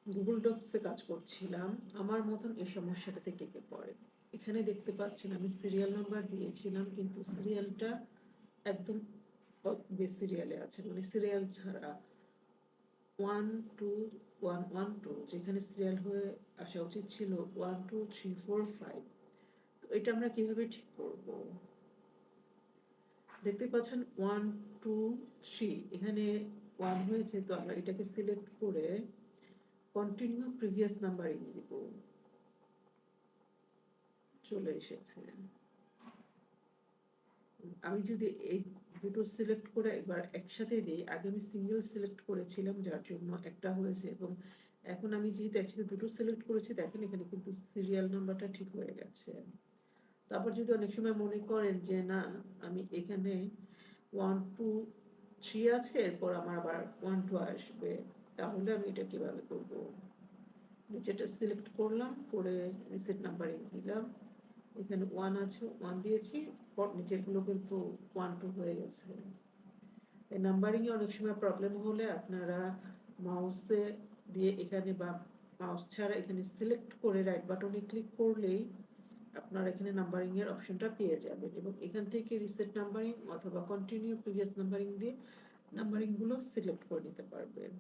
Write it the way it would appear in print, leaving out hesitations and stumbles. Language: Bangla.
গুগল ডক্সে কাজ করছিলাম, আমার মতন এই সমস্যাটাতে কে কে পড়ে? এখানে দেখতে পাচ্ছেন আমি সিরিয়াল নাম্বার দিয়েছিলাম, কিন্তু সিরিয়ালটা একদম সিরিয়ালে আছে, মানে সিরিয়াল ছাড়া 1 2 1 1 2, যেখানে সিরিয়াল হয়ে আসা উচিত ছিল 1 2 3 4 5। তো এটা আমরা কিভাবে ঠিক করব? দেখতে পাচ্ছেন 1 2 3, এখানে 1 হয়েছে, তো আমরা এটাকে সিলেক্ট করে কন্টিনিউ প্রিভিয়াস নাম্বারিং দিব। চলে এসেছে। আমি যদি এই দুটো সিলেক্ট করে একবার একসাথে দিই, আগে আমি সিঙ্গেল সিলেক্ট করেছিলাম যার জন্য একটা হয়েছে, এবং এখন আমি যেহেতু একসাথে দুটো সিলেক্ট করেছি, দেখেন এখানে কিন্তু সিরিয়াল নাম্বারটা ঠিক হয়ে গেছে। তারপর যদি অনেক সময় মনে করেন যে না, আমি এখানে 1 2 3 আছে, এরপর আমার আবার 1 2 আসবে, তাহলে আমি এটা কিভাবে করব? নিচেটা সিলেক্ট করলাম, করে রিসেট নাম্বারিং দিলাম, এখানে 1 আছে, 1 দিয়েছি, পর নিচেরগুলো কিন্তু 1 2 হয়ে গেছে। এই নাম্বারিং এ অনেক সময় প্রবলেম হলে আপনারা মাউসে দিয়ে এখানে, বা মাউস ছাড়া এখানে সিলেক্ট করে রাইট বাটনে ক্লিক করলেই আপনারা এখানে নাম্বারিং এর অপশনটা পেয়ে যাবেন, এবং এখান থেকে রিসেট নাম্বারিং অথবা কন্টিনিউ প্রিভিয়াস নাম্বারিং দিয়ে নাম্বারিং গুলো সিলেক্ট করে নিতে পারবেন।